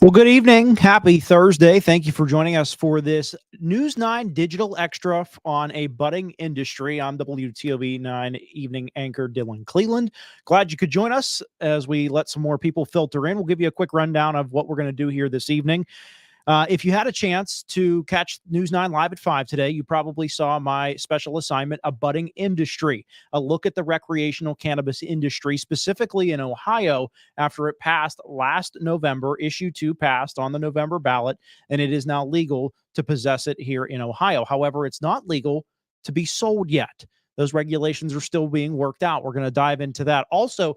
Well, good evening. Happy Thursday. Thank you for joining us for this News 9 digital extra on a budding industry. I'm WTOV 9 evening anchor Dylan Cleland. Glad you could join us as we let some more people filter in. We'll give you a quick rundown of what we're going to do here this evening. If you had a chance to catch News 9 live at 5 today, you probably saw my special assignment, A Budding Industry, a look at the recreational cannabis industry, specifically in Ohio, after it passed last November. Issue 2 passed on the November ballot, and it is now legal to possess it here in Ohio. However, it's not legal to be sold yet. Those regulations are still being worked out. We're going to dive into that. Also,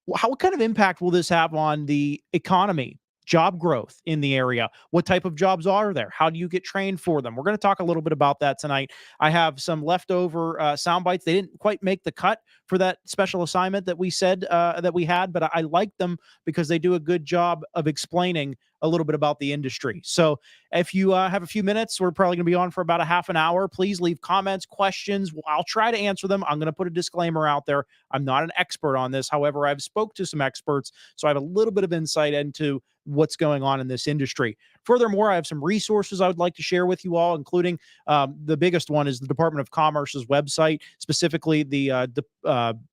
what kind of impact will this have on the economy, job growth in the area? What type of jobs are there? How do you get trained for them? We're going to talk a little bit about that tonight. I have some leftover sound bites. They didn't quite make the cut for that special assignment that we said that we had, but I like them because they do a good job of explaining a little bit about the industry. So if you have a few minutes, we're probably going to be on for about a half an hour. Please leave comments, questions. I'll try to answer them. I'm going to put a disclaimer out there. I'm not an expert on this. However, I've spoke to some experts, so I have a little bit of insight into what's going on in this industry. Furthermore, I have some resources I would like to share with you all, including the biggest one is the Department of Commerce's website, specifically the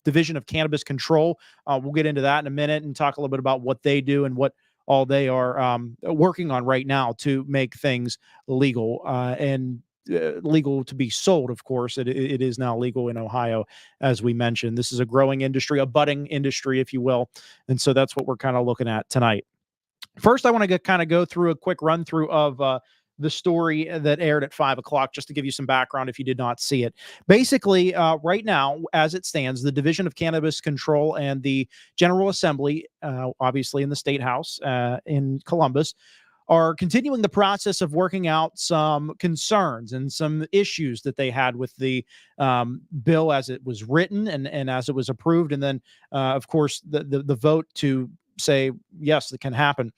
Division of Cannabis Control. We'll get into that in a minute and talk a little bit about what they do and what all they are working on right now to make things legal and legal to be sold. Of course, it is now legal in Ohio, as we mentioned. This is a growing industry, a budding industry, if you will. And so that's what we're kind of looking at tonight. First, I want to kind of go through a quick run through of the story that aired at 5 o'clock, just to give you some background if you did not see it. Basically, right now, as it stands, the Division of Cannabis Control and the General Assembly, obviously in the State House in Columbus, are continuing the process of working out some concerns and some issues that they had with the bill as it was written and as it was approved. And then, of course, the vote to say, yes, it can happen.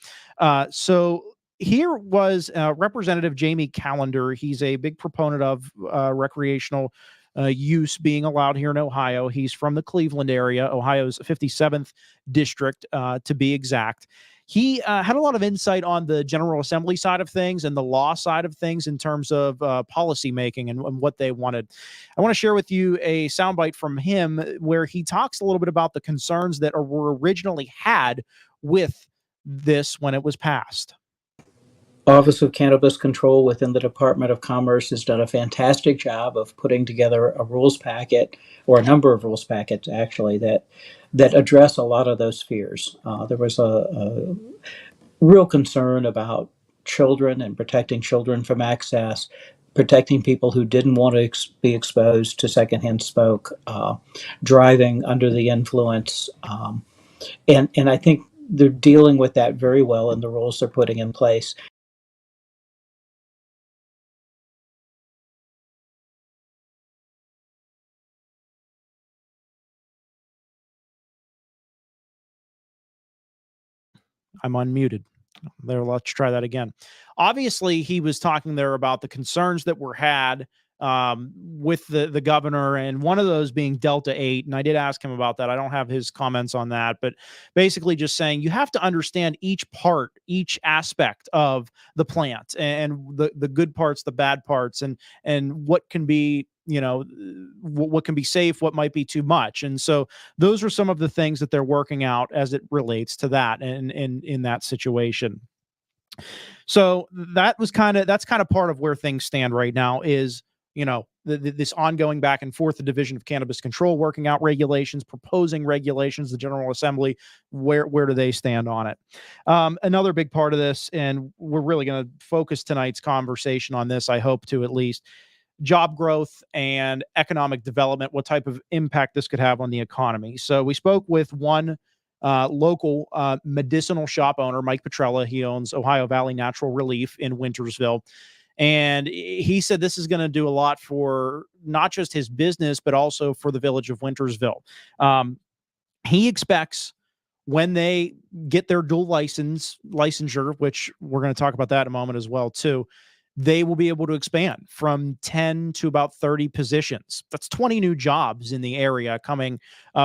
So here was Representative Jamie Callender. He's a big proponent of recreational use being allowed here in Ohio. He's from the Cleveland area, Ohio's 57th district, to be exact. He had a lot of insight on the General Assembly side of things and the law side of things in terms of policy making and what they wanted. I want to share with you a soundbite from him where he talks a little bit about the concerns that were originally had with this when it was passed. Office of Cannabis Control within the Department of Commerce has done a fantastic job of putting together a rules packet, or a number of rules packets actually, that address a lot of those fears. There was a real concern about children and protecting children from access, protecting people who didn't want to be exposed to secondhand smoke, driving under the influence, and I think they're dealing with that very well in the rules they're putting in place. I'm unmuted. There, let's try that again. Obviously, he was talking there about the concerns that were had with the governor, and one of those being Delta 8. And I did ask him about that. I don't have his comments on that, but basically just saying you have to understand each part, each aspect of the plant and the good parts, the bad parts, and what can be, what can be safe, what might be too much. And so those are some of the things that they're working out as it relates to that and in that situation. So that's kind of part of where things stand right now is, this ongoing back and forth, the Division of Cannabis Control working out regulations, proposing regulations, the General Assembly, where do they stand on it? Another big part of this, and we're really going to focus tonight's conversation on this, I hope to at least, job growth and economic development, what type of impact this could have on the economy. So we spoke with one local medicinal shop owner, Mike Petrella. He owns Ohio Valley Natural Relief in Wintersville. And he said this is going to do a lot for not just his business, but also for the village of Wintersville. He expects when they get their dual licensure, which we're going to talk about that in a moment as well, too, they will be able to expand from 10 to about 30 positions. That's 20 new jobs in the area coming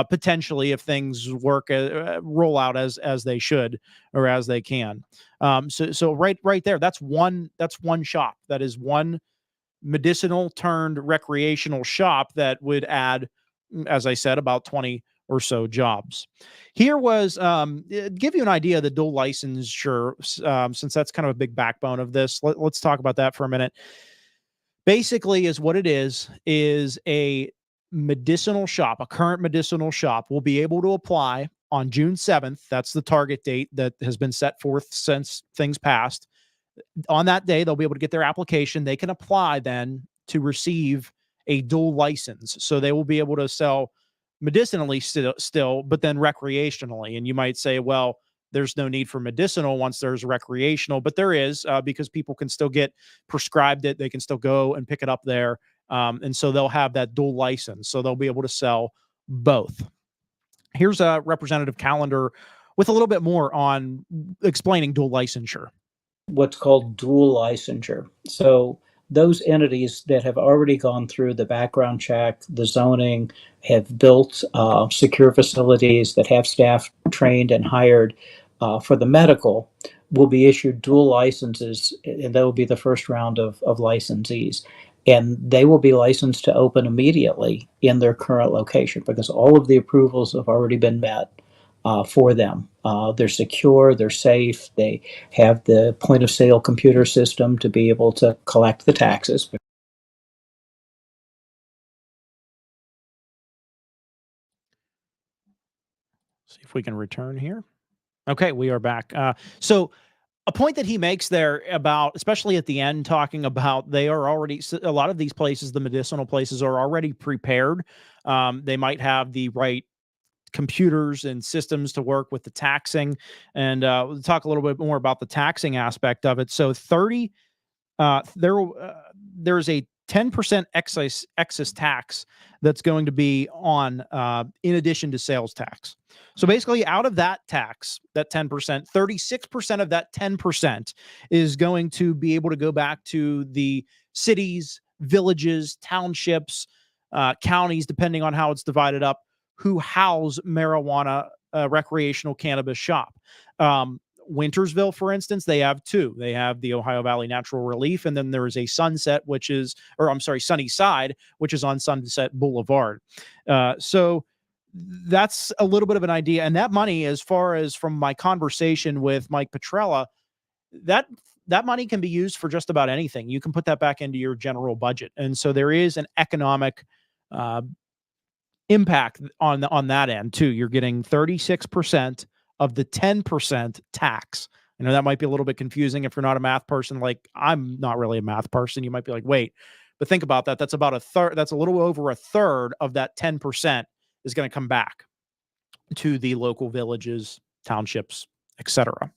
potentially if things roll out as they should or as they can. So right there, that's one shop. That is one medicinal turned recreational shop that would add, as I said, about 20 or so jobs. Here was give you an idea of the dual licensure, since that's kind of a big backbone of this. Let's talk about that for a minute. Basically, is what it is a medicinal shop, a current medicinal shop will be able to apply on June 7th. That's the target date that has been set forth since things passed. On that day, they'll be able to get their application. They can apply then to receive a dual license. So they will be able to sell medicinally still, but then recreationally. And you might say, well, there's no need for medicinal once there's recreational, but there is, because people can still get prescribed it. They can still go and pick it up there. And so they'll have that dual license. So they'll be able to sell both. Here's a Representative Callender with a little bit more on explaining dual licensure. What's called dual licensure. So those entities that have already gone through the background check, the zoning, have built secure facilities that have staff trained and hired for the medical will be issued dual licenses, and that will be the first round of licensees. And they will be licensed to open immediately in their current location because all of the approvals have already been met for them. They're secure, they're safe, they have the point of sale computer system to be able to collect the taxes. See if we can return here. Okay, we are back. So a point that he makes there about, especially at the end, talking about they are already, a lot of these places, the medicinal places are already prepared. They might have the right computers and systems to work with the taxing. And we'll talk a little bit more about the taxing aspect of it. So there's a 10% excess tax that's going to be on in addition to sales tax. So basically out of that tax, that 10%, 36% of that 10% is going to be able to go back to the cities, villages, townships, counties, depending on how it's divided up, who house marijuana recreational cannabis shop. Wintersville, for instance, they have two. They have the Ohio Valley Natural Relief, and then there is a Sunnyside, which is on Sunset Boulevard. So that's a little bit of an idea. And that money, as far as from my conversation with Mike Petrella, that money can be used for just about anything. You can put that back into your general budget. And so there is an economic impact on that end too. You're getting 36% of the 10% tax. I know that might be a little bit confusing if you're not a math person. Like, I'm not really a math person. You might be like, wait, but think about that. That's about a third. That's a little over a third of that 10% is going to come back to the local villages, townships, etc.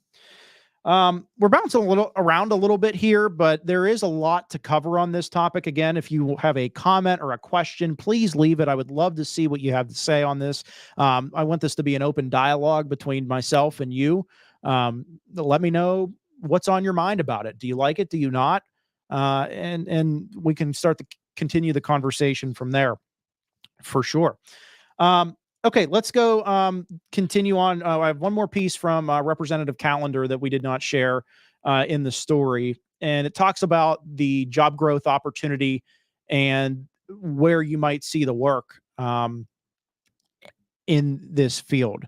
We're bouncing around a little bit here, but there is a lot to cover on this topic. Again, if you have a comment or a question, please leave it. I would love to see what you have to say on this. I want this to be an open dialogue between myself and you. Let me know what's on your mind about it. Do you like it? Do you not? And we can start to continue the conversation from there for sure. Okay, let's go continue on. I have one more piece from Representative Callender that we did not share in the story, and it talks about the job growth opportunity and where you might see the work in this field.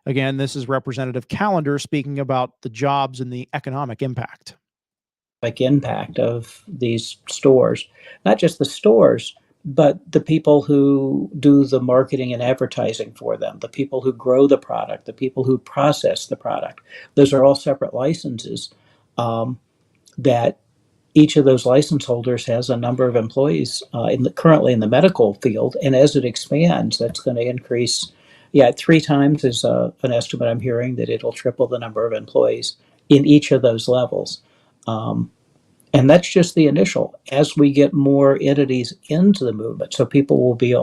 Again, this is Representative Callender speaking about the jobs and the economic impact. Impact of these stores, not just the stores, but the people who do the marketing and advertising for them, the people who grow the product, the people who process the product. Those are all separate licenses that each of those license holders has a number of employees currently in the medical field. And as it expands, that's going to increase. Yeah, 3 times is an estimate I'm hearing that it'll triple the number of employees in each of those levels. And that's just the initial. As we get more entities into the movement, so people will be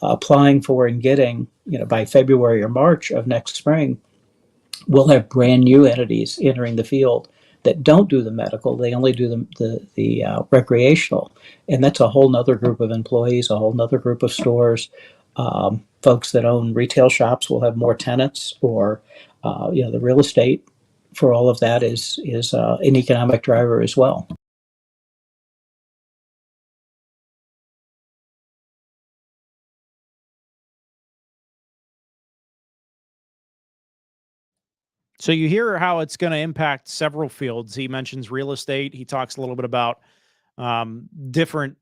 applying for and getting, by February or March of next spring, we'll have brand new entities entering the field that don't do the medical. They only do the recreational, and that's a whole nother group of employees, a whole nother group of stores. Folks that own retail shops will have more tenants, or the real estate for all of that is an economic driver as well. So you hear how it's going to impact several fields. He mentions real estate. He talks a little bit about different,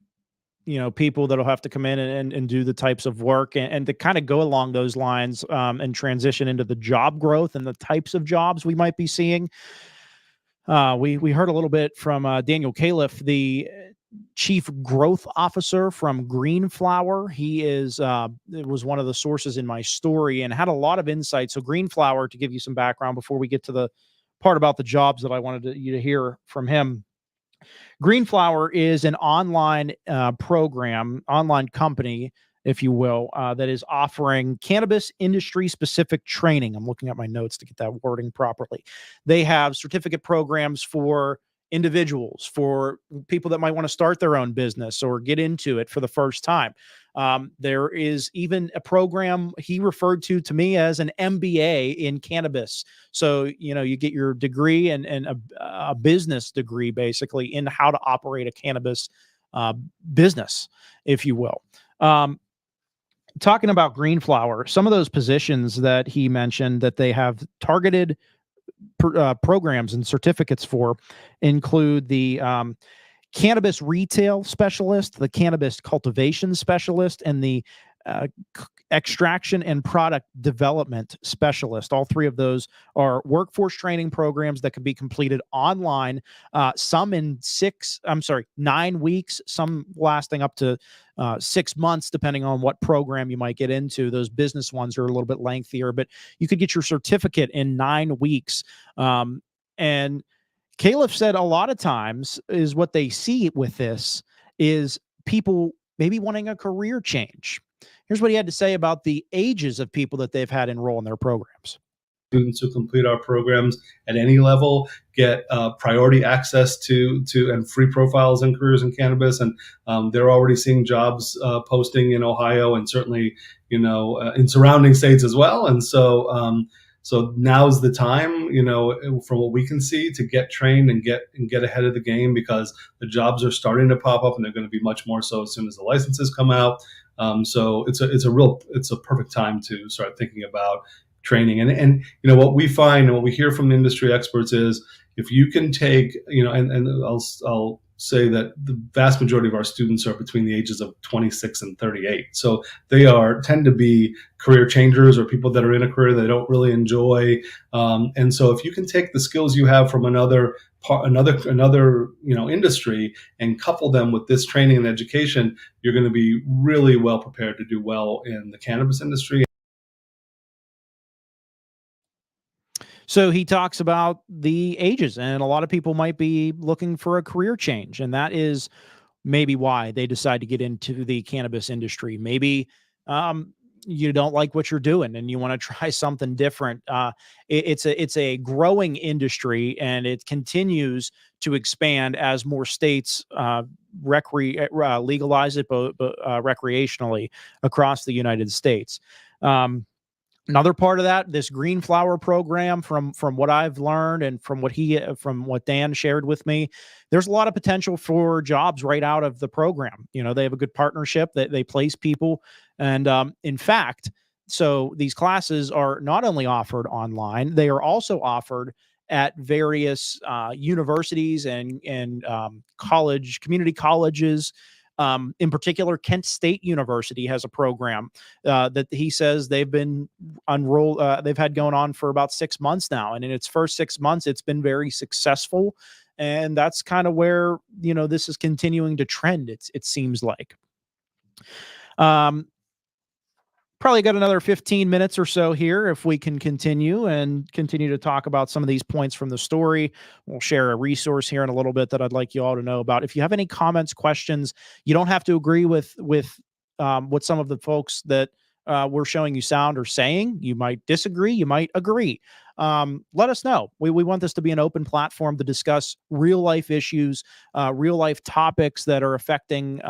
people that'll have to come in and do the types of work, and to kind of go along those lines, and transition into the job growth and the types of jobs we might be seeing. We heard a little bit from Daniel Califf, the chief growth officer from Green Flower. He it was one of the sources in my story and had a lot of insight. So Green Flower, to give you some background before we get to the part about the jobs that I wanted you to hear from him. Green Flower is an online program, online company, if you will, that is offering cannabis industry specific training. I'm looking at my notes to get that wording properly. They have certificate programs for individuals, for people that might want to start their own business or get into it for the first time. There is even a program he referred to me as an MBA in cannabis. So, you get your degree and a business degree basically in how to operate a cannabis business, if you will. Talking about Green Flower, some of those positions that he mentioned that they have targeted programs and certificates for include the cannabis retail specialist, the cannabis cultivation specialist, and the extraction and product development specialist. All three of those are workforce training programs that can be completed online, some in 9 weeks, some lasting up to 6 months, depending on what program you might get into. Those business ones are a little bit lengthier, but you could get your certificate in 9 weeks. And Caliph said a lot of times is what they see with this is people maybe wanting a career change. Here's what he had to say about the ages of people that they've had enroll in their programs. Students who complete our programs at any level get priority access to and free profiles and careers in cannabis, and they're already seeing jobs posting in Ohio and certainly in surrounding states as well. And so now's the time, from what we can see, to get trained and get ahead of the game, because the jobs are starting to pop up, and they're going to be much more so as soon as the licenses come out. So it's a perfect time to start thinking about training. And what we find and what we hear from industry experts is, if you can take, and I'll say that the vast majority of our students are between the ages of 26 and 38. So they tend to be career changers, or people that are in a career they don't really enjoy. And so if you can take the skills you have from another industry and couple them with this training and education, you're going to be really well prepared to do well in the cannabis industry. So he talks about the ages, and a lot of people might be looking for a career change, and that is maybe why they decide to get into the cannabis industry. Maybe you don't like what you're doing and you want to try something different. It's a growing industry, and it continues to expand as more states legalize it, but recreationally across the United States. Another part of that, this Green Flower program, from what I've learned and from what Dan shared with me, there's a lot of potential for jobs right out of the program. They have a good partnership that they place people. And in fact, so these classes are not only offered online, they are also offered at various universities and community colleges. In particular, Kent State University has a program that he says they've been they've had going on for about 6 months now. And in its first 6 months, it's been very successful. And that's kind of where, this is continuing to trend. It seems like. Probably got another 15 minutes or so here if we can continue to talk about some of these points from the story. We'll share a resource here in a little bit that I'd like you all to know about. If you have any comments, questions, you don't have to agree with what some of the folks that we're showing you sound are saying. You might disagree, you might agree. let us know. We want this to be an open platform to discuss real life issues, real life topics that are affecting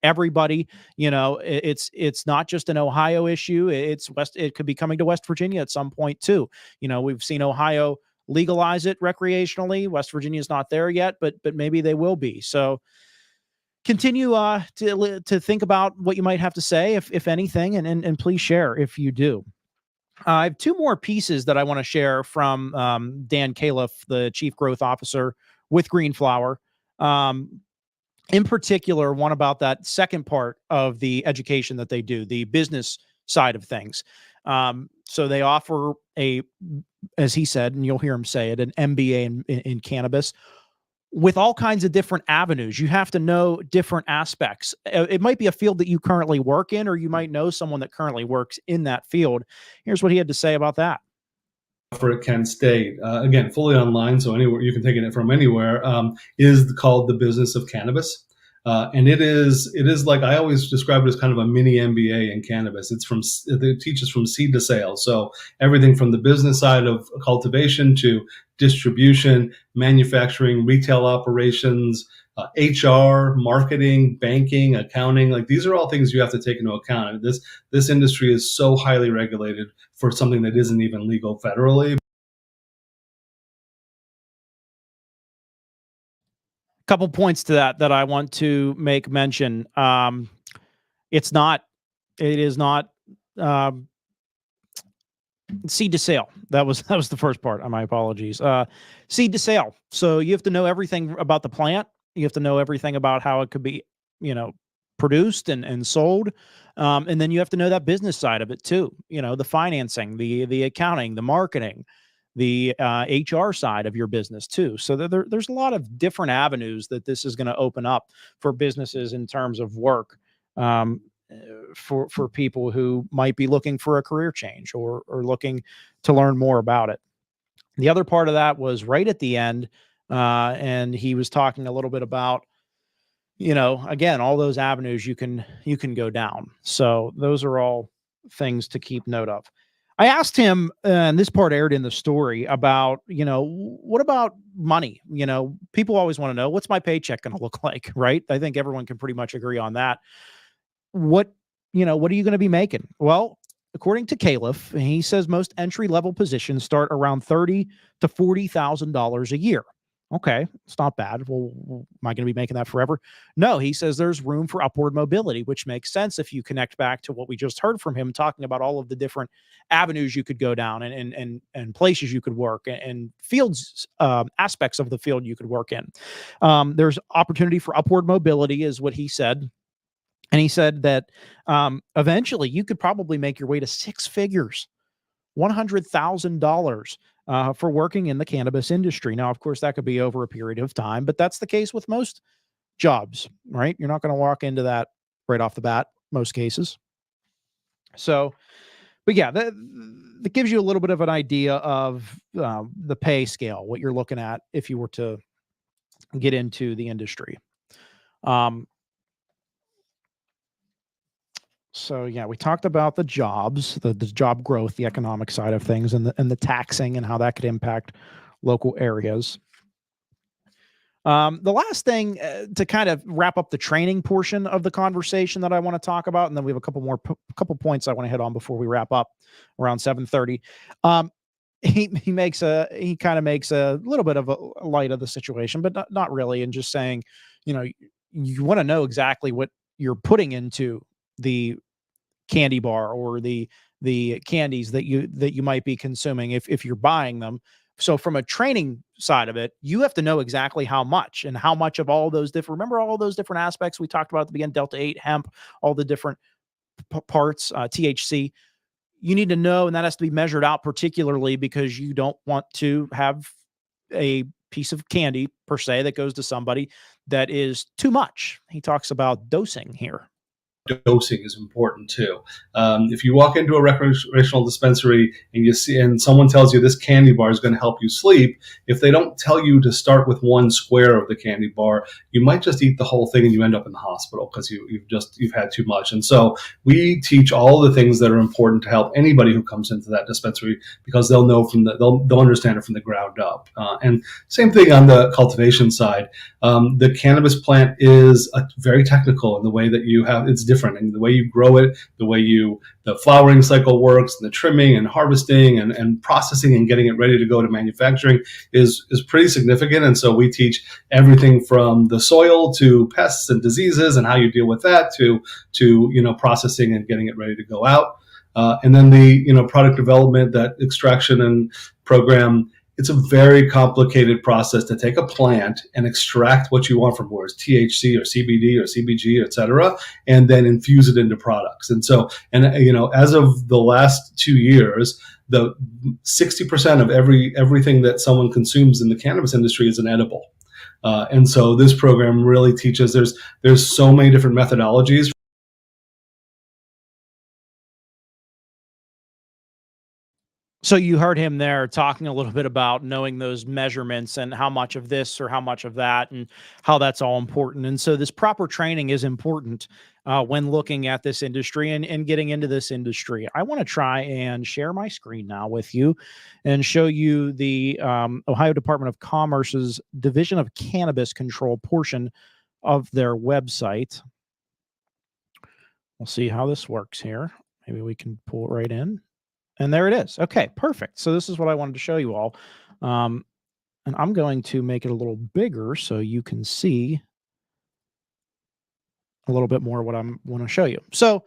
everybody. It's not just an Ohio issue. It could be coming to West Virginia at some point too. We've seen Ohio legalize it recreationally. West Virginia is not there yet, but maybe they will be. So continue to think about what you might have to say, if anything, and please share if you do. I have two more pieces that I want to share from Dan Califf, the Chief Growth Officer with Green Flower. In particular, one about that second part of the education that they do, the business side of things. So they offer as he said, and you'll hear him say it, an MBA in cannabis with all kinds of different avenues. You have to know different aspects. It might be a field that you currently work in, or you might know someone that currently works in that field. Here's what he had to say about that. For Kent State, again, fully online, so anywhere you can take it from anywhere, is called the Business of Cannabis. And it is like, I always describe it as kind of a mini MBA in cannabis. It teaches from seed to sale. So everything from the business side of cultivation to distribution, manufacturing, retail operations, HR, marketing, banking, accounting. Like, these are all things you have to take into account. I mean, this industry is so highly regulated for something that isn't even legal federally. Couple points to that I want to make mention. It is not seed to sale. That was the first part. My apologies. Seed to sale. So you have to know everything about the plant. You have to know everything about how it could be, produced and sold. And then you have to know that business side of it too. The financing, the accounting, the marketing, the HR side of your business too. So there's a lot of different avenues that this is going to open up for businesses in terms of work, for people who might be looking for a career change or looking to learn more about it. The other part of that was right at the end, and he was talking a little bit about, again, all those avenues you can go down. So those are all things to keep note of. I asked him, and this part aired in the story, about, what about money? People always want to know, what's my paycheck going to look like, right? I think everyone can pretty much agree on that. What are you going to be making? Well, according to Califf, he says most entry-level positions start around $30,000 to $40,000 a year. Okay, it's not bad. Well, am I going to be making that forever? No, he says there's room for upward mobility, which makes sense if you connect back to what we just heard from him, talking about all of the different avenues you could go down and places you could work and fields, aspects of the field you could work in. There's opportunity for upward mobility, is what he said. And he said that eventually you could probably make your way to six figures, $100,000 for working in the cannabis industry. Now, of course, that could be over a period of time, but that's the case with most jobs, right? You're not going to walk into that right off the bat, most cases. So, but yeah, that gives you a little bit of an idea of the pay scale, what you're looking at if you were to get into the industry. So yeah, we talked about the jobs, the job growth, the economic side of things, and the taxing and how that could impact local areas. The last thing to kind of wrap up the training portion of the conversation that I want to talk about, and then we have a couple points I want to hit on before we wrap up around 7:30. He kind of makes a little bit of a light of the situation, but not really, and just saying, you want to know exactly what you're putting into the candy bar or the candies that you might be consuming if you're buying them. So from a training side of it, you have to know exactly how much of all those different, remember all those different aspects we talked about at the beginning, Delta 8, hemp, all the different parts, THC, you need to know, and that has to be measured out particularly because you don't want to have a piece of candy per se that goes to somebody that is too much. He talks about dosing here. dosing is important too. If you walk into a recreational dispensary and you see, and someone tells you this candy bar is going to help you sleep, if they don't tell you to start with one square of the candy bar, you might just eat the whole thing and you end up in the hospital because you've had too much. And so we teach all the things that are important to help anybody who comes into that dispensary, because they'll know they'll understand it from the ground up. And same thing on the cultivation side. The cannabis plant is very technical in the way that it's different, and the way you grow it, the flowering cycle works, and the trimming and harvesting and processing and getting it ready to go to manufacturing is pretty significant. And so we teach everything from the soil to pests and diseases and how you deal with that to processing and getting it ready to go out. And then the product development, that extraction and program. It's a very complicated process to take a plant and extract what you want from, where it's THC or CBD or CBG, et cetera, and then infuse it into products. And so, as of the last 2 years, the 60% of everything that someone consumes in the cannabis industry is an edible. And so this program really teaches, there's so many different methodologies. So you heard him there talking a little bit about knowing those measurements and how much of this or how much of that and how that's all important. And so this proper training is important when looking at this industry and getting into this industry. I want to try and share my screen now with you and show you the Ohio Department of Commerce's Division of Cannabis Control portion of their website. We'll see how this works here. Maybe we can pull it right in. And there it is. Okay, perfect. So this is what I wanted to show you all. And I'm going to make it a little bigger so you can see a little bit more what I want to show you. So,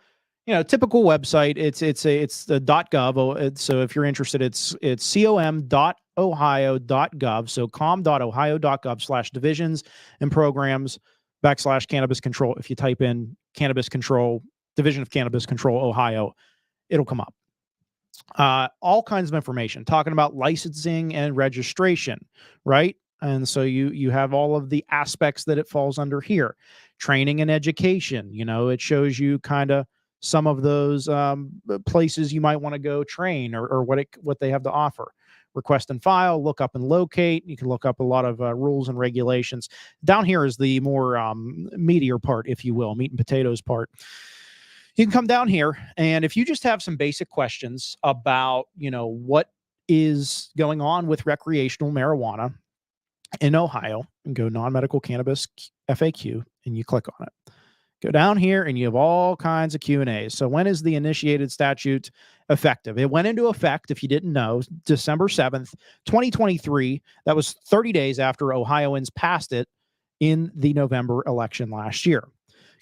typical website, it's the .gov. So if you're interested, it's com.ohio.gov. So com.ohio.gov/divisions and programs /cannabis control. If you type in cannabis control, Division of Cannabis Control, Ohio, it'll come up. All kinds of information talking about licensing and registration, right? And so you have all of the aspects that it falls under here. Training and education, it shows you kind of some of those places you might want to go train or what they have to offer. Request and file, look up and locate. You can look up a lot of rules and regulations. Down here is the more meatier part, if you will, meat and potatoes part. You can come down here, and if you just have some basic questions about, what is going on with recreational marijuana in Ohio, and go non-medical cannabis FAQ, and you click on it. Go down here, and you have all kinds of Q&As. So when is the initiated statute effective? It went into effect, if you didn't know, December 7th, 2023. That was 30 days after Ohioans passed it in the November election last year.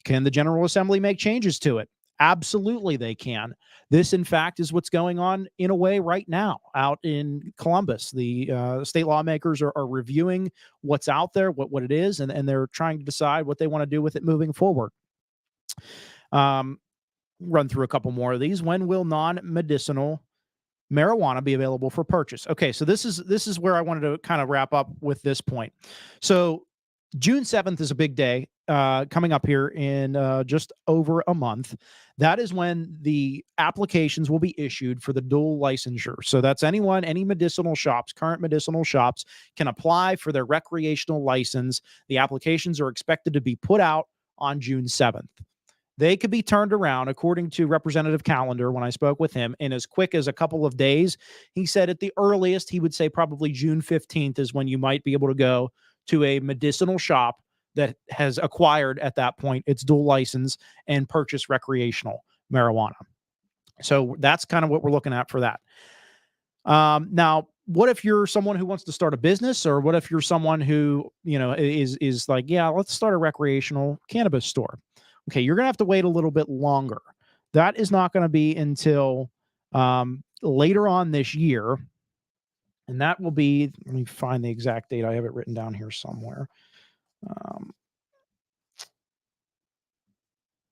Can the General Assembly make changes to it? Absolutely, they can. This, in fact, is what's going on in a way right now out in Columbus. The state lawmakers are reviewing what's out there, what it is, and they're trying to decide what they want to do with it moving forward. Run through a couple more of these. When will non-medicinal marijuana be available for purchase? Okay, so this is where I wanted to kind of wrap up with this point. So June 7th is a big day coming up here in just over a month. That is when the applications will be issued for the dual licensure. So that's any medicinal shops, current medicinal shops can apply for their recreational license. The applications are expected to be put out on June 7th. They could be turned around, according to Representative Callender, when I spoke with him, in as quick as a couple of days. He said at the earliest, he would say probably June 15th is when you might be able to go to a medicinal shop that has acquired at that point its dual license and purchase recreational marijuana. So that's kind of what we're looking at for that. Now, what if you're someone who wants to start a business, or what if you're someone who, is like, yeah, let's start a recreational cannabis store? Okay, you're going to have to wait a little bit longer. That is not going to be until later on this year. And that will be, let me find the exact date. I have it written down here somewhere.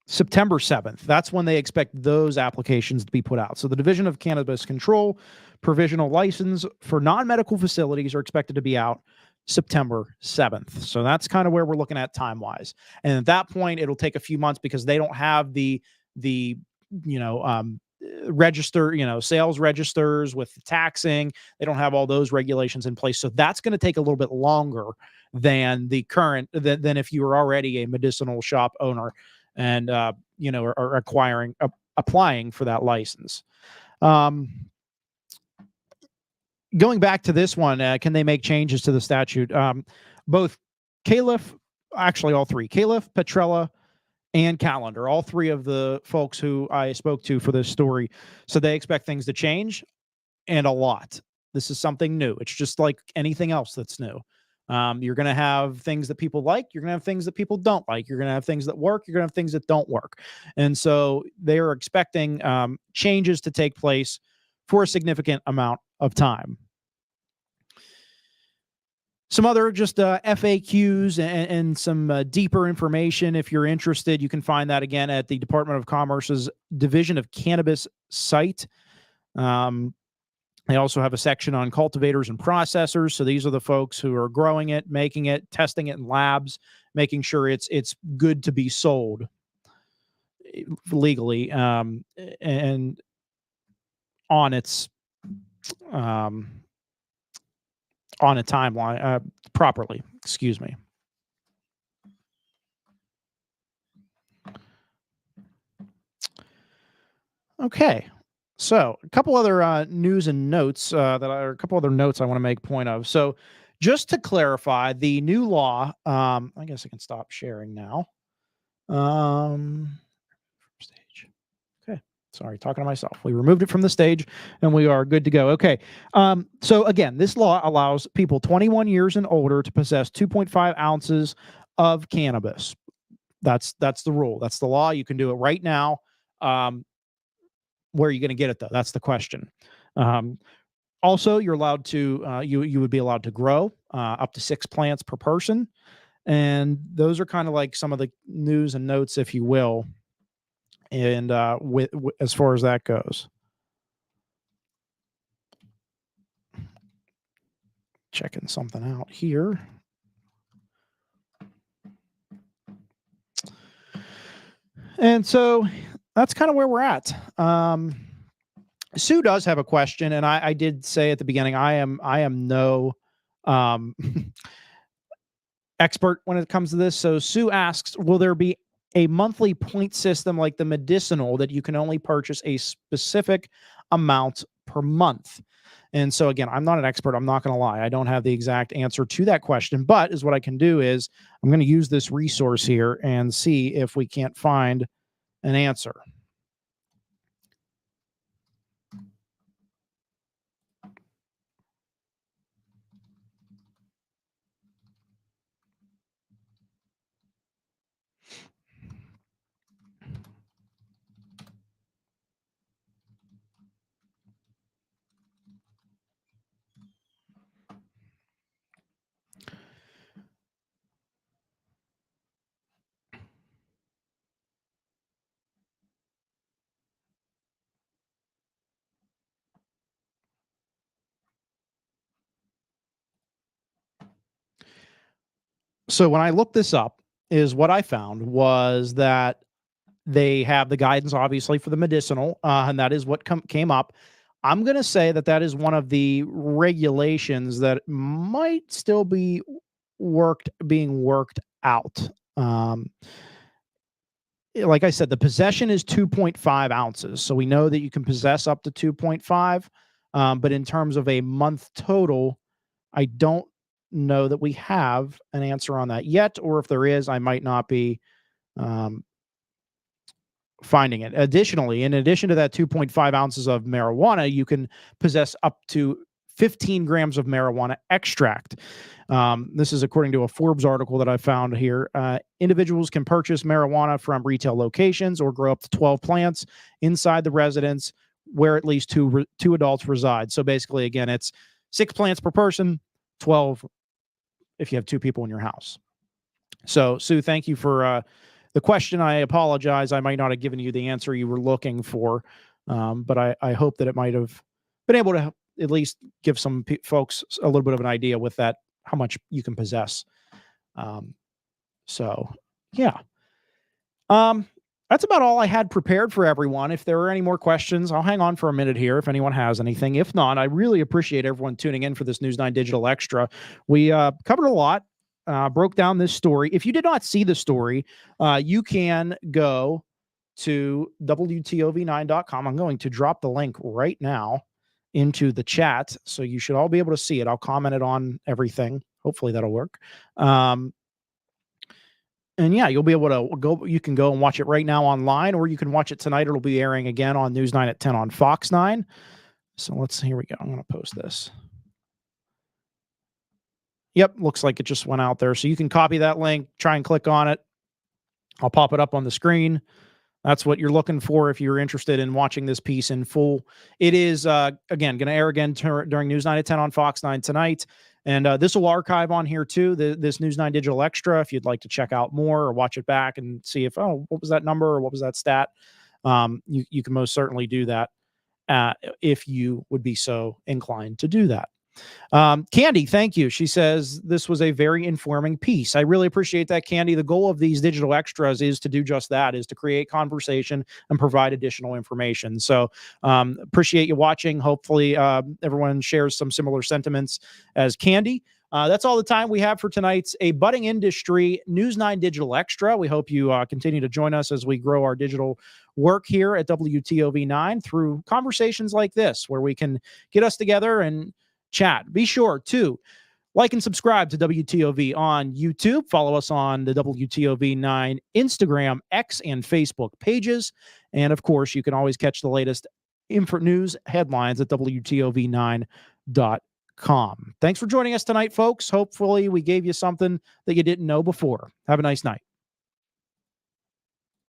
September 7th. That's when they expect those applications to be put out. So the Division of Cannabis Control provisional license for non-medical facilities are expected to be out September 7th. So that's kind of where we're looking at time-wise. And at that point, it'll take a few months because they don't have the register, sales registers with the taxing. They don't have all those regulations in place. So that's going to take a little bit longer than the current, than if you were already a medicinal shop owner and, are applying for that license. Going back to this one, can they make changes to the statute? Both Califf, actually all three, Califf, Petrella, and Calendar, all three of the folks who I spoke to for this story, so they expect things to change, and a lot. This is something new. It's just like anything else that's new. You're going to have things that people like. You're going to have things that people don't like. You're going to have things that work. You're going to have things that don't work. And so they are expecting changes to take place for a significant amount of time. Some other just FAQs and some deeper information. If you're interested, you can find that again at the Department of Commerce's Division of Cannabis site. They also have a section on cultivators and processors. So these are the folks who are growing it, making it, testing it in labs, making sure it's good to be sold legally and on its on a timeline properly. Excuse me. Okay. So a couple other news and notes a couple other notes I want to make point of. So just to clarify, the new law, I guess I can stop sharing now. Stage. Okay. Sorry, talking to myself. We removed it from the stage and we are good to go. Okay. So again, this law allows people 21 years and older to possess 2.5 ounces of cannabis. That's the rule. That's the law. You can do it right now. Where are you going to get it though? That's the question. Also, you're allowed to, you would be allowed to grow up to 6 plants per person. And those are kind of like some of the news and notes, if you will. And as far as that goes. Checking something out here. And so that's kind of where we're at. Sue does have a question, and I did say at the beginning, I am no expert when it comes to this. So Sue asks, will there be a monthly point system like the medicinal that you can only purchase a specific amount per month? And so again, I'm not an expert. I'm not going to lie. I don't have the exact answer to that question, but is what I can do is I'm going to use this resource here and see if we can't find an answer. So when I looked this up, is what I found was that they have the guidance, obviously, for the medicinal, and that is what came up. I'm going to say that is one of the regulations that might still be being worked out. Like I said, the possession is 2.5 ounces. So we know that you can possess up to 2.5. But in terms of a month total, I don't know that we have an answer on that yet, or if there is, I might not be finding it. Additionally, in addition to that 2.5 ounces of marijuana, you can possess up to 15 grams of marijuana extract. This is according to a Forbes article that I found here. Individuals can purchase marijuana from retail locations or grow up to 12 plants inside the residence where at least two adults reside. So basically, again, it's 6 plants per person, 12 if you have 2 people in your house. So, Sue, thank you for the question. I apologize. I might not have given you the answer you were looking for, but I hope that it might have been able to at least give some folks a little bit of an idea with that how much you can possess. So yeah. That's about all I had prepared for everyone. If there are any more questions, I'll hang on for a minute here if anyone has anything. If not, I really appreciate everyone tuning in for this News9 Digital Extra. We covered a lot, broke down this story. If you did not see the story, you can go to WTOV9.com. I'm going to drop the link right now into the chat, so you should all be able to see it. I'll comment it on everything. Hopefully that'll work. And yeah, you'll be able to go. You can go and watch it right now online, or you can watch it tonight. It'll be airing again on News9 at 10 on Fox 9. So here we go. I'm going to post this. Yep, looks like it just went out there. So you can copy that link, try and click on it. I'll pop it up on the screen. That's what you're looking for if you're interested in watching this piece in full. It is, again, going to air again during News9 at 10 on Fox 9 tonight. And this will archive on here too, this News9 Digital Extra, if you'd like to check out more or watch it back and see if, oh, what was that number or what was that stat? You can most certainly do that if you would be so inclined to do that. Candy, thank you. She says this was a very informing piece. I really appreciate that, Candy. The goal of these digital extras is to do just that, is to create conversation and provide additional information. So appreciate you watching. Hopefully everyone shares some similar sentiments as Candy. That's all the time we have for tonight's A Budding Industry News9 Digital Extra. We hope you continue to join us as we grow our digital work here at WTOV9 through conversations like this, where we can get us together and chat. Be sure to like and subscribe to WTOV on YouTube. Follow us on the WTOV9 Instagram, X, and Facebook pages. And of course, you can always catch the latest news headlines at WTOV9.com. Thanks for joining us tonight, folks. Hopefully we gave you something that you didn't know before. Have a nice night.